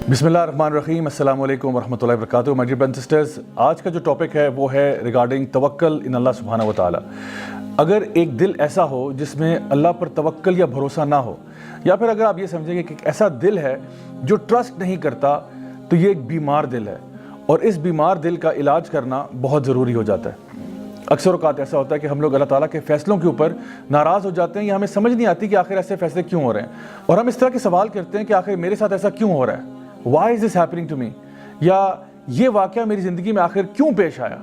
بسم اللہ الرحمن الرحیم، السلام علیکم ورحمۃ اللہ وبرکاتہ۔ مائی ڈیئر برادرز اینڈ سسٹرز، آج کا جو ٹاپک ہے وہ ہے ریگارڈنگ توکل ان اللہ سبحانہ و تعالیٰ۔ اگر ایک دل ایسا ہو جس میں اللہ پر توکل یا بھروسہ نہ ہو، یا پھر اگر آپ یہ سمجھیں گے کہ ایک ایسا دل ہے جو ٹرسٹ نہیں کرتا، تو یہ ایک بیمار دل ہے، اور اس بیمار دل کا علاج کرنا بہت ضروری ہو جاتا ہے۔ اکثر اوقات ایسا ہوتا ہے کہ ہم لوگ اللہ تعالیٰ کے فیصلوں کے اوپر ناراض ہو جاتے ہیں، یا ہمیں سمجھ نہیں آتی کہ آخر ایسے فیصلے کیوں ہو رہے ہیں، اور ہم اس طرح کے سوال کرتے ہیں کہ آخر میرے ساتھ ایسا کیوں ہو رہا ہے، why is this happening to me، یا یہ واقعہ میری زندگی میں آخر کیوں پیش آیا۔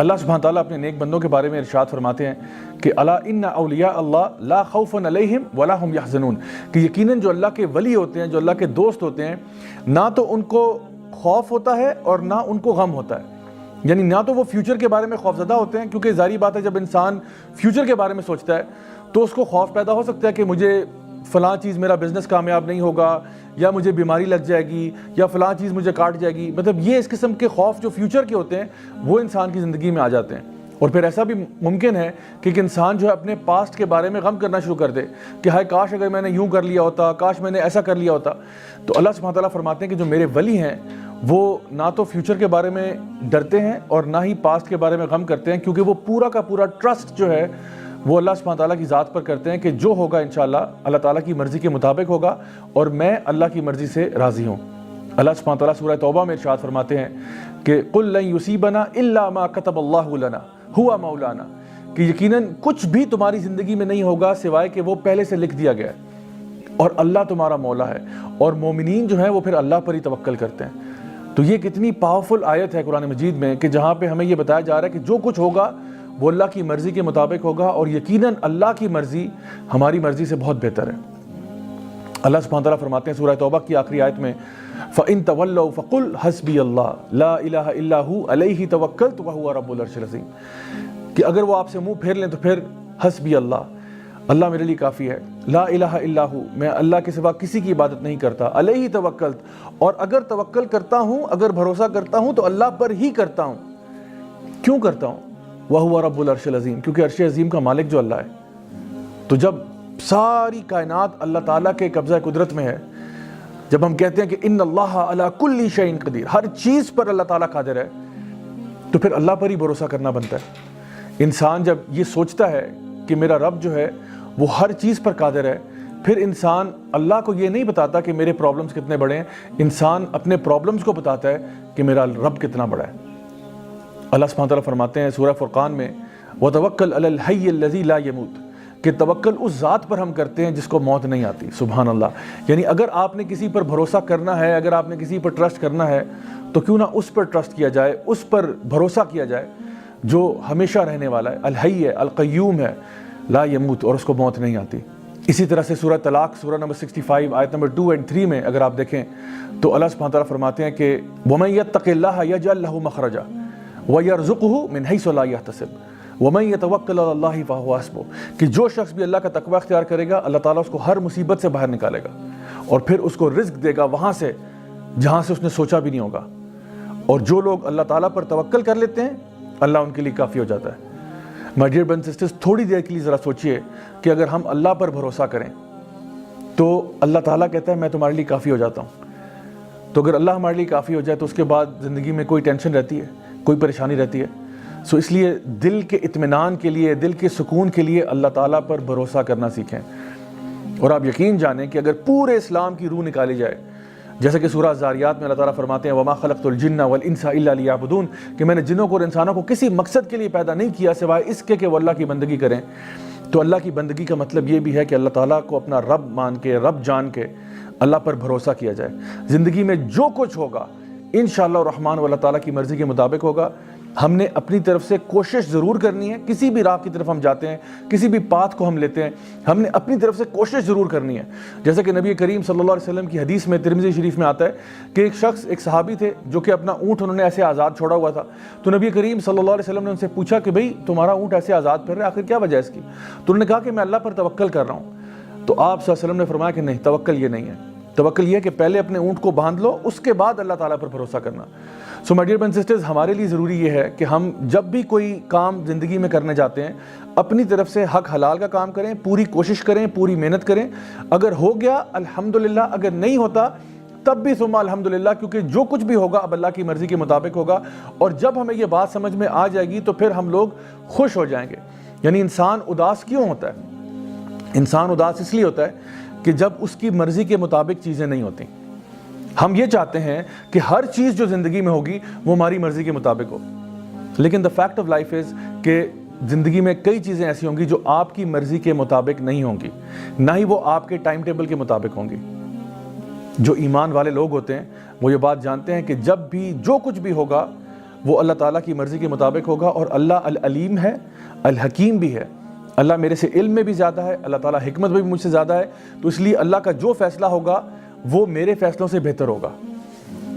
اللہ سبحانہ تعالیٰ اپنے نیک بندوں کے بارے میں ارشاد فرماتے ہیں کہ الا ان اولیاء اللہ لا خوف علیہم ولا هم یحزنون، کہ یقیناً جو اللہ کے ولی ہوتے ہیں، جو اللہ کے دوست ہوتے ہیں، نہ تو ان کو خوف ہوتا ہے اور نہ ان کو غم ہوتا ہے، یعنی نہ تو وہ فیوچر کے بارے میں خوفزدہ ہوتے ہیں، کیونکہ ظاہری بات ہے جب انسان فیوچر کے بارے میں سوچتا ہے تو اس کو خوف پیدا ہو سکتا ہے کہ مجھے فلاں چیز، میرا بزنس کامیاب نہیں ہوگا، یا مجھے بیماری لگ جائے گی، یا فلاں چیز مجھے کاٹ جائے گی۔ مطلب یہ اس قسم کے خوف جو فیوچر کے ہوتے ہیں وہ انسان کی زندگی میں آ جاتے ہیں۔ اور پھر ایسا بھی ممکن ہے کہ ایک انسان جو ہے اپنے پاسٹ کے بارے میں غم کرنا شروع کر دے کہ ہائے کاش اگر میں نے یوں کر لیا ہوتا، کاش میں نے ایسا کر لیا ہوتا۔ تو اللہ سبحانہ تعالیٰ فرماتے ہیں کہ جو میرے ولی ہیں وہ نہ تو فیوچر کے بارے میں ڈرتے ہیں اور نہ ہی پاسٹ کے بارے میں غم کرتے ہیں، کیونکہ وہ پورا کا پورا ٹرسٹ جو ہے وہ اللہ سبحانہ تعالیٰ کی ذات پر کرتے ہیں کہ جو ہوگا انشاءاللہ اللہ تعالیٰ کی مرضی کے مطابق ہوگا، اور میں اللہ کی مرضی سے راضی ہوں۔ اللہ سبحانہ تعالیٰ سورہ توبہ میں ارشاد فرماتے ہیں کہ قُل لَن يُصِيبَنَا إِلَّا مَا كَتَبَ اللَّهُ لَنَا هُوَ مَوْلَانَا، کہ یقیناً کچھ بھی تمہاری زندگی میں نہیں ہوگا سوائے کہ وہ پہلے سے لکھ دیا گیا ہے، اور اللہ تمہارا مولا ہے، اور مومنین جو ہیں وہ پھر اللہ پر ہی توکل کرتے ہیں۔ تو یہ کتنی پاورفل آیت ہے قرآن مجید میں کہ جہاں پہ ہمیں یہ بتایا جا رہا ہے کہ جو کچھ ہوگا وہ اللہ کی مرضی کے مطابق ہوگا، اور یقیناً اللہ کی مرضی ہماری مرضی سے بہت بہتر ہے۔ اللہ سبحانہ تعالیٰ فرماتے ہیں سورہ توبہ کی آخری آیت میں فَإِن تَوَلَّوْا فَقُلْ حَسْبِيَ اللَّهُ لَا إِلَهَ إِلَّا هُوَ عَلَيْهِ تَوَكَّلْتُ وَهُوَ رَبُّ الْعَرْشِ الْعَظِيمِ، کہ اگر وہ آپ سے منہ پھیر لیں تو پھر حسبی اللہ، اللہ میرے لیے کافی ہے، لا الہ الا ہو، میں اللہ کے سوا کسی کی عبادت نہیں کرتا، علیہ توکلت، اور اگر توکل کرتا ہوں، اگر بھروسہ کرتا ہوں تو اللہ پر ہی کرتا ہوں۔ کیوں کرتا ہوں؟ وَهُوَ رَبُّ الْعَرْشِ الْعَظِيمِ، کیونکہ عرش عظیم کا مالک جو اللہ ہے۔ تو جب ساری کائنات اللہ تعالیٰ کے قبضہ قدرت میں ہے، جب ہم کہتے ہیں کہ ان اللہ علی کل شیء قدیر، ہر چیز پر اللہ تعالیٰ قادر ہے، تو پھر اللہ پر ہی بھروسہ کرنا بنتا ہے۔ انسان جب یہ سوچتا ہے کہ میرا رب جو ہے وہ ہر چیز پر قادر ہے، پھر انسان اللہ کو یہ نہیں بتاتا کہ میرے پرابلمز کتنے بڑے ہیں، انسان اپنے پرابلمز کو بتاتا ہے کہ میرا رب کتنا بڑا ہے۔ اللہ سبحانہ تعالیٰ فرماتے ہیں سورہ فرقان میں وَتَوَكَّلْ عَلَى الْحَيِّ الَّذِي لَا يَمُوتُ، کہ توکل اس ذات پر ہم کرتے ہیں جس کو موت نہیں آتی۔ سبحان اللہ، یعنی اگر آپ نے کسی پر بھروسہ کرنا ہے، اگر آپ نے کسی پر ٹرسٹ کرنا ہے، تو کیوں نہ اس پر ٹرسٹ کیا جائے، اس پر بھروسہ کیا جائے جو ہمیشہ رہنے والا ہے، الحی ہے، القیوم ہے، لا یموت، اور اس کو موت نہیں آتی۔ اسی طرح سے سورہ طلاق سورہ نمبر 65 آیت نمبر 2 اور 3 میں اگر آپ دیکھیں تو اللہ سبحانہ تعالیٰ فرماتے ہیں کہ وَمَن يَتَّقِ اللَّهَ يَجْعَل لَّهُ مَخْرَجًا وَيَرْزُقْهُ مِنْ حَيْثُ لَا يَحْتَسِبُ وَمَن يَتَوَكَّلْ عَلَى اللَّهِ فَهُوَ حَسْبُهُ، کہ جو شخص بھی اللہ کا تقوی اختیار کرے گا اللہ تعالیٰ اس کو ہر مصیبت سے باہر نکالے گا، اور پھر اس کو رزق دے گا وہاں سے جہاں سے اس نے سوچا بھی نہیں ہوگا۔ اور جو لوگ اللہ تعالیٰ پر توکل کر لیتے ہیں اللہ ان کے لیے کافی ہو جاتا ہے۔ مائی ڈیئر برادرز اینڈ سسٹرز، تھوڑی دیر کے لیے ذرا سوچئے کہ اگر ہم اللہ پر بھروسہ کریں تو اللہ تعالیٰ کہتا ہے میں تمہارے لیے کافی ہو جاتا ہوں۔ تو اگر اللہ ہمارے لیے کافی ہو جائے تو اس کے بعد زندگی میں کوئی ٹینشن رہتی ہے، کوئی پریشانی رہتی ہے؟ سو اس لیے دل کے اطمینان کے لیے، دل کے سکون کے لیے اللہ تعالیٰ پر بھروسہ کرنا سیکھیں۔ اور آپ یقین جانیں کہ اگر پورے اسلام کی روح نکالی جائے، جیسا کہ سورہ زاریات میں اللہ تعالیٰ فرماتے ہیں وَمَا خَلَقْتُ الْجِنَّ وَالْإِنسَ إِلَّا لِيَعْبُدُونَ، کہ میں نے جنوں کو اور انسانوں کو کسی مقصد کے لیے پیدا نہیں کیا سوائے اس کے کہ وہ اللہ کی بندگی کریں۔ تو اللہ کی بندگی کا مطلب یہ بھی ہے کہ اللہ تعالیٰ کو اپنا رب مان کے، رب جان کے اللہ پر بھروسہ کیا جائے۔ زندگی میں جو کچھ ہوگا انشاءاللہ الرحمن اللہ تعالیٰ کی مرضی کے مطابق ہوگا۔ ہم نے اپنی طرف سے کوشش ضرور کرنی ہے، کسی بھی راہ کی طرف ہم جاتے ہیں، کسی بھی پاتھ کو ہم لیتے ہیں، ہم نے اپنی طرف سے کوشش ضرور کرنی ہے۔ جیسا کہ نبی کریم صلی اللہ علیہ وسلم کی حدیث میں ترمذی شریف میں آتا ہے کہ ایک شخص، ایک صحابی تھے جو کہ اپنا اونٹ انہوں نے ایسے آزاد چھوڑا ہوا تھا، تو نبی کریم صلی اللہ علیہ وسلم نے ان سے پوچھا کہ بھئی تمہارا اونٹ ایسے آزاد پھر رہا ہے، آخر کیا وجہ ہے اس کی؟ تو انہوں نے کہا کہ میں اللہ پر توکل کر رہا ہوں۔ تو آپ صلی اللہ علیہ وسلم نے فرمایا کہ نہیں، توکل یہ نہیں ہے، توکل یہ ہے کہ پہلے اپنے اونٹ کو باندھ لو، اس کے بعد اللہ تعالیٰ پر بھروسہ کرنا۔ So my dear brothers and sisters, ہمارے لیے ضروری یہ ہے کہ ہم جب بھی کوئی کام زندگی میں کرنے جاتے ہیں اپنی طرف سے حق حلال کا کام کریں، پوری کوشش کریں، پوری محنت کریں۔ اگر ہو گیا الحمدللہ، اگر نہیں ہوتا تب بھی ثم الحمدللہ، کیونکہ جو کچھ بھی ہوگا اب اللہ کی مرضی کے مطابق ہوگا. اور جب ہمیں یہ بات سمجھ میں آ جائے گی تو پھر ہم لوگ خوش ہو جائیں گے. یعنی انسان اداس کیوں ہوتا ہے؟ انسان اداس اس لیے ہوتا ہے کہ جب اس کی مرضی کے مطابق چیزیں نہیں ہوتی. ہم یہ چاہتے ہیں کہ ہر چیز جو زندگی میں ہوگی وہ ہماری مرضی کے مطابق ہو، لیکن the fact of life is کہ زندگی میں کئی چیزیں ایسی ہوں گی جو آپ کی مرضی کے مطابق نہیں ہوں گی، نہ ہی وہ آپ کے ٹائم ٹیبل کے مطابق ہوں گی. جو ایمان والے لوگ ہوتے ہیں وہ یہ بات جانتے ہیں کہ جب بھی جو کچھ بھی ہوگا وہ اللہ تعالیٰ کی مرضی کے مطابق ہوگا. اور اللہ العلیم ہے، الحکیم بھی ہے. اللہ میرے سے علم میں بھی زیادہ ہے، اللہ تعالیٰ حکمت میں بھی مجھ سے زیادہ ہے. تو اس لیے اللہ کا جو فیصلہ ہوگا وہ میرے فیصلوں سے بہتر ہوگا.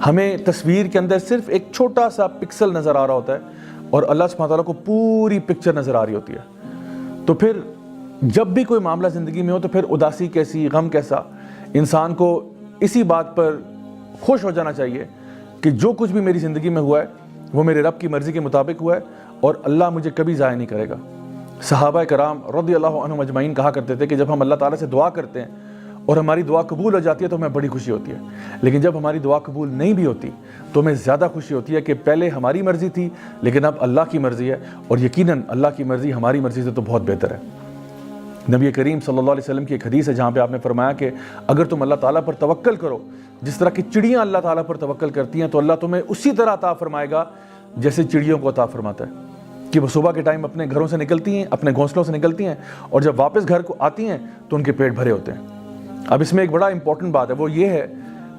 ہمیں تصویر کے اندر صرف ایک چھوٹا سا پکسل نظر آ رہا ہوتا ہے اور اللہ سبحانہ تعالیٰ کو پوری پکچر نظر آ رہی ہوتی ہے. تو پھر جب بھی کوئی معاملہ زندگی میں ہو تو پھر اداسی کیسی، غم کیسا. انسان کو اسی بات پر خوش ہو جانا چاہیے کہ جو کچھ بھی میری زندگی میں ہوا ہے وہ میرے رب کی مرضی کے مطابق ہوا ہے اور اللہ مجھے کبھی ضائع نہیں کرے گا. صحابہ کرام رضی اللہ عنہم اجمعین کہا کرتے تھے کہ جب ہم اللہ تعالیٰ سے دعا کرتے ہیں اور ہماری دعا قبول ہو جاتی ہے تو ہمیں بڑی خوشی ہوتی ہے، لیکن جب ہماری دعا قبول نہیں بھی ہوتی تو ہمیں زیادہ خوشی ہوتی ہے کہ پہلے ہماری مرضی تھی لیکن اب اللہ کی مرضی ہے، اور یقیناً اللہ کی مرضی ہماری مرضی سے تو بہت بہتر ہے. نبی کریم صلی اللہ علیہ وسلم کی ایک حدیث ہے جہاں پہ آپ نے فرمایا کہ اگر تم اللہ تعالیٰ پر توکل کرو جس طرح کی چڑیاں اللہ تعالیٰ پر توکل کرتی ہیں تو اللہ تمہیں اسی طرح عطا فرمائے گا جیسے چڑیوں کو عطا فرماتا ہے. کہ وہ صبح کے ٹائم اپنے گھروں سے نکلتی ہیں، اپنے گھونسلوں سے نکلتی ہیں، اور جب واپس گھر کو آتی ہیں تو ان کے پیٹ بھرے ہوتے ہیں. اب اس میں ایک بڑا امپورٹنٹ بات ہے، وہ یہ ہے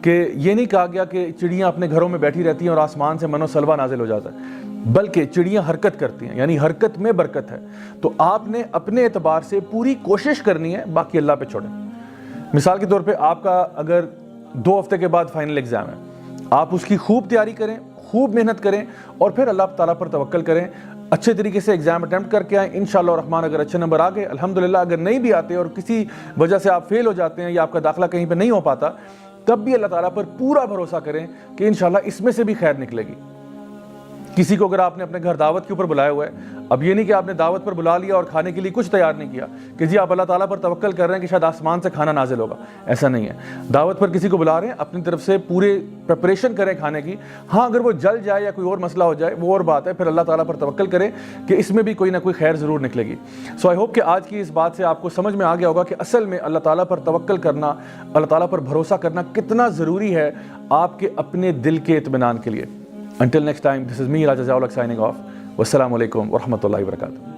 کہ یہ نہیں کہا گیا کہ چڑیاں اپنے گھروں میں بیٹھی رہتی ہیں اور آسمان سے منو سلوا نازل ہو جاتا ہے، بلکہ چڑیاں حرکت کرتی ہیں، یعنی حرکت میں برکت ہے. تو آپ نے اپنے اعتبار سے پوری کوشش کرنی ہے، باقی اللہ پہ چھوڑیں. مثال کے طور پہ آپ کا اگر 2 ہفتے کے بعد فائنل ایگزام ہے، آپ اس کی خوب تیاری کریں، خوب محنت کریں اور پھر اللہ تعالیٰ پر توکل کریں. اچھے طریقے سے ایگزام اٹیمپٹ کر کے آئیں، انشاءاللہ الرحمن. اگر اچھے نمبر آ گئے الحمدللہ، اگر نہیں بھی آتے اور کسی وجہ سے آپ فیل ہو جاتے ہیں یا آپ کا داخلہ کہیں پہ نہیں ہو پاتا، تب بھی اللہ تعالیٰ پر پورا بھروسہ کریں کہ انشاءاللہ اس میں سے بھی خیر نکلے گی. کسی کو اگر آپ نے اپنے گھر دعوت کے اوپر بلایا ہوا ہے، اب یہ نہیں کہ آپ نے دعوت پر بلا لیا اور کھانے کے لیے کچھ تیار نہیں کیا کہ جی آپ اللہ تعالیٰ پر توکل کر رہے ہیں کہ شاید آسمان سے کھانا نازل ہوگا. ایسا نہیں ہے. دعوت پر کسی کو بلا رہے ہیں، اپنی طرف سے پورے پریپریشن کریں کھانے کی. ہاں اگر وہ جل جائے یا کوئی اور مسئلہ ہو جائے وہ اور بات ہے، پھر اللہ تعالیٰ پر توکل کریں کہ اس میں بھی کوئی نہ کوئی خیر ضرور نکلے گی. سو آئی ہوپ کہ آج کی اس بات سے آپ کو سمجھ میں آ گیا ہوگا کہ اصل میں اللہ تعالیٰ پر توکل کرنا، اللہ تعالیٰ پر بھروسہ کرنا کتنا ضروری ہے آپ کے اپنے دل کے اطمینان کے لیے. Until next time, this is me, Raja Ziaul Haq, signing off. Wassalamu alaikum wa rahmatullahi wa barakatuh.